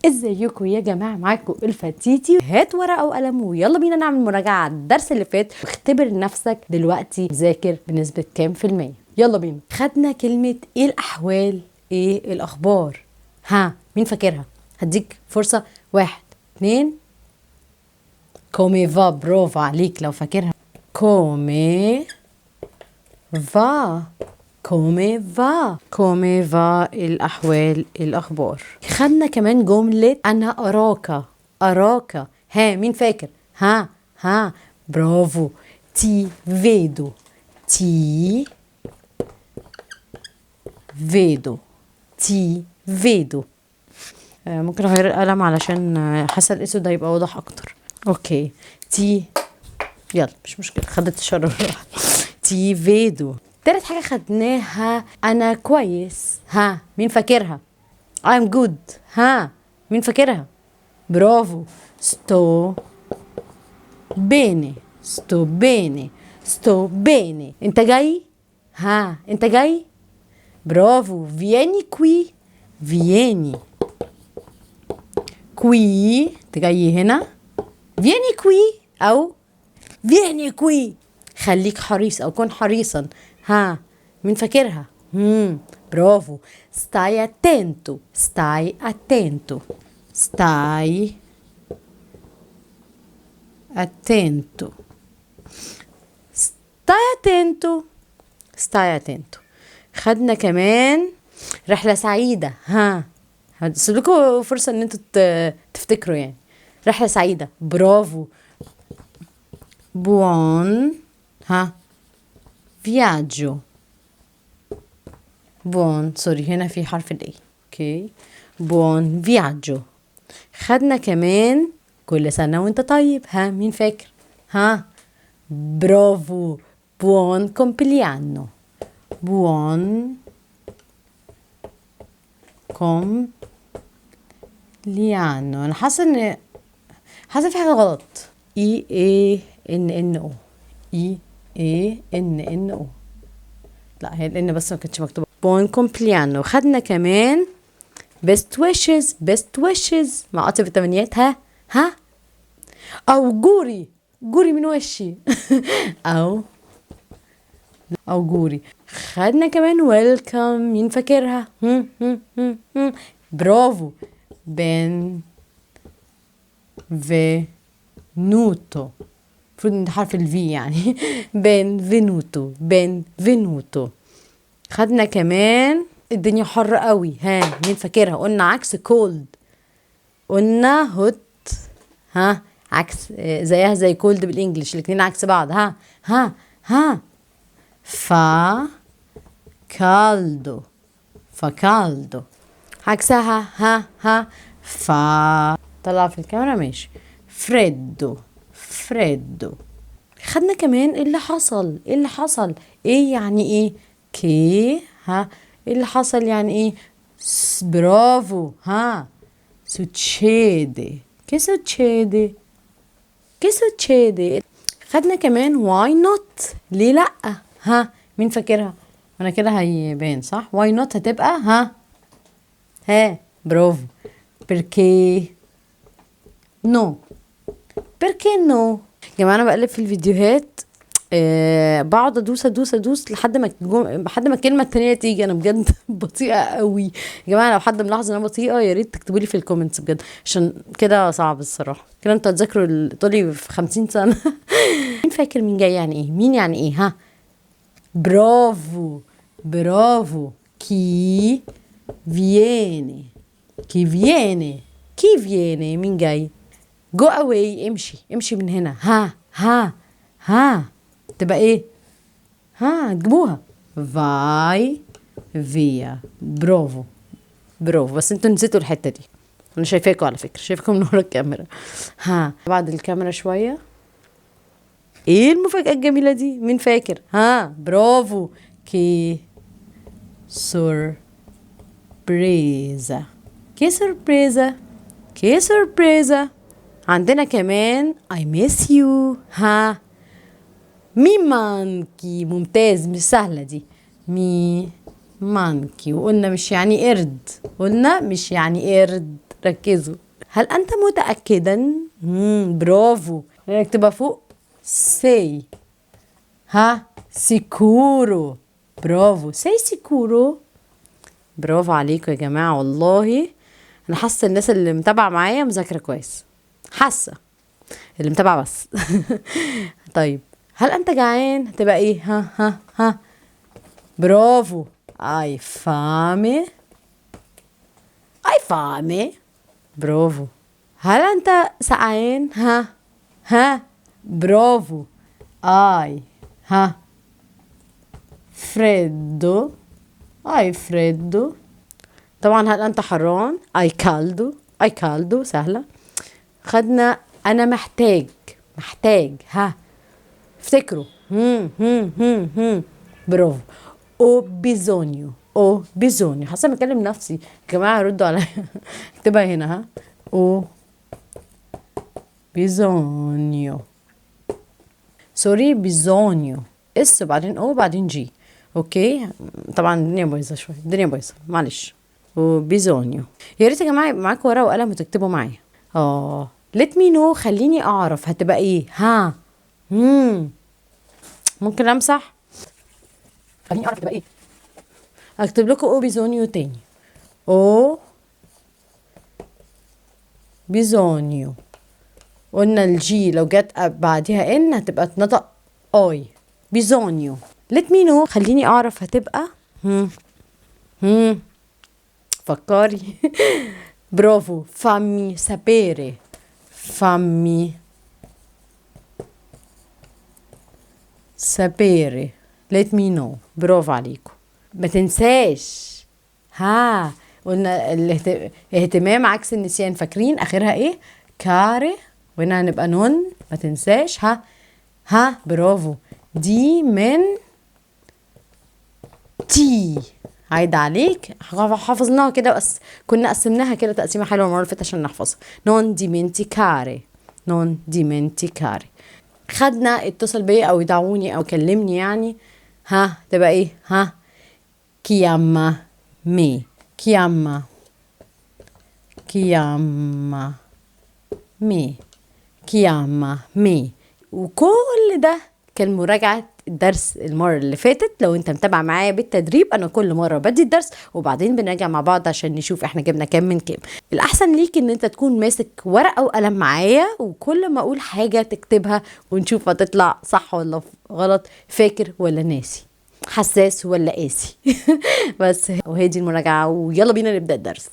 ازيكم يا جماعه؟ معاكم الفتيتي. هات ورقه وقلم ويلا بينا نعمل مراجعه على الدرس اللي فات. اختبر نفسك دلوقتي ذاكر بنسبه كام في الميه. يلا بينا. خدنا كلمه ايه الاحوال، ايه الاخبار. مين فاكرها؟ هديك فرصه. 1 2. كومي فا. برافو عليك لو فاكرها. كومي فا. كومي فا. كومي فا الأحوال الأخبار. خدنا كمان جملة أنا أراك. أراك. مين فاكر؟ برافو. تي فيدو. تي فيدو. تي فيدو. ممكن أغير القلم علشان حاسة الأسود هيبقى واضح أكتر. أوكي. تي. يلا مش مشكلة، خدت الشر. تي فيدو. تالت حاجة خدناها أنا كويس. مين فاكرها؟ I'm good. مين فاكرها؟ برافو. ستو بيني. ستو بيني. ستو بيني. انت جاي؟ انت جاي؟ برافو. فيني كوي. فيني كوي. انت جاي هنا. فيني كوي او فيني كوي. خليك حريص او كن حريصا. مين فاكرها؟ برافو. stai attento. stai attento. stai attento. stai attento. stai attento. خدنا كمان رحلة سعيدة. هديلكوا فرصة ان انتوا تفتكروا يعني. رحلة سعيدة. برافو. buon viaggio. بون. سوري هنا في حرف الاي. اوكي. بون فياجو. خدنا كمان كل سنة وانت طيب. مين فاكر؟ برافو. بون كومبليانو. بون كومبليانو. انا حاسه في حاجه غلط. اي ان او. اي ان او. لا هي الان بس ما كانتش مكتوبه. بون كومبليانو. خدنا كمان best wishes. best wishes مع قطب التمنيات. او جوري. جوري من وشي. او جوري. خدنا كمان welcome. مين فاكرها؟ برافو. بن فينوتو. المفروض ان ده حرف الفي يعني. بنفينوتو. بنفينوتو. خدنا كمان الدنيا حر قوي. مين فاكرها؟ قلنا عكس كولد. قلنا هوت. عكس زيها زي كولد بالانجلش، الاتنين عكس بعض. فا كالدو. فكالدو. عكسها فا. طلع في الكاميرا. ماشي. فريدو. فريدو. خدنا كمان اللي حصل. اللي حصل ايه يعني ايه؟ كي. اللي حصل يعني ايه؟ برافو. succede. che succede. che succede. خدنا كمان why not. ليه لأ. مين فاكرها؟ انا كده هيبان صح. why not هتبقى برافو. perché no. perché no. يا جماعه انا بقلب في الفيديوهات بقعد ادوس لحد ما الكلمه التانية تيجي. انا بجد بطيئه قوي يا جماعه. لو حد ملاحظ ان انا بطيئه يا ريت تكتبوا لي في الكومنتس بجد، عشان كده صعب الصراحه. كده انتوا هتذاكروا الايطالي في 50 سنه. مين فاكر مين جاي يعني ايه؟ مين يعني ايه؟ برافو. برافو. كي فييني. كي فييني. كي فييني. مين جاي؟ جو اواي. امشي من هنا. تبقى ايه؟ تجيبوها. فاي فيا. برافو. برافو. بس انتوا نسيتوا الحته دي. انا شايفاكوا على فكره، شايفاكوا من ورا الكاميرا. بعد الكاميرا شويه. ايه المفاجاه الجميله دي؟ مين فاكر؟ برافو. كي سوربريزا. كي سوربريزا. كي سوربريزا. عندنا كمان I miss you. مي مانكي. ممتاز. مش سهلة دي. مي مانكي. وقلنا مش يعني قرد. قلنا مش يعني قرد. ركزوا. هل انت متأكدا؟ برافو. نكتبها فوق سي. ها سيكورو. برافو، سي سيكورو. برافو عليكم يا جماعة، والله انا حاسة الناس اللي متابعة معايا مذاكرة كويس، حاسة اللي متابعة بس. طيب هل انت جعان؟ هتبقى ايه؟ ها برافو، اي فامي. اي فامي. برافو. هل انت سقعان؟ ها برافو، اي فريدو. اي فريدو. طبعا هل انت حران؟ اي كالدو. اي كالدو سهلة. خدنا انا محتاج. افتكروا. برافو. او بيزونيو. حاسه بكلم نفسي يا جماعه، ردوا عليا. اكتبها هنا. او بيزونيو. سوري، بيزونيو. اس وبعدين او وبعدين جي. اوكي. طبعا الدنيا بايظه شويه، معلش. وبيزونيو. يا ريت يا جماعه يبقى معاكم ورقه وقلم وتكتبوا معايا. let me know، خليني اعرف هتبقى ايه. ممكن امسح، خليني اعرف هتبقى ايه. اكتب لكم او بيزونيو تاني. او بيزونيو. قلنا الجي لو جت بعديها ان هتبقى تنطق اي. بيزونيو. let me know، خليني اعرف هتبقى فكري. برافو. fammi sapere. fammi sapere. let me know. برافو عليكم. ما تنساش. قلنا الاهتمام عكس النسيان، فاكرين اخرها ايه؟ كاري. وهنا هنبقى نون. ما تنساش. برافو. دي من تي. عايدة عليك، حفظناها كده كنا قسمناها كده تقسيمة حلوة المرة اللي فاتت عشان نحفظها. نون ديمنتيكاري. نون ديمنتيكاري. خدنا اتصل بيا او يدعوني او كلمني يعني. تبقى ايه؟ كياما مي. كياما مي. وكل ده كان مراجعة الدرس المرة اللي فاتت. لو انت متابع معايا بالتدريب، انا كل مرة بدي الدرس وبعدين بنراجع مع بعض عشان نشوف احنا جبنا كام من كام. الاحسن ليك ان انت تكون ماسك ورقة وقلم معايا، وكل ما اقول حاجة تكتبها ونشوف هتطلع صح ولا غلط، فاكر ولا ناسي، حساس ولا قاسي. بس وهي دي المراجعة، ويلا بينا نبدأ الدرس.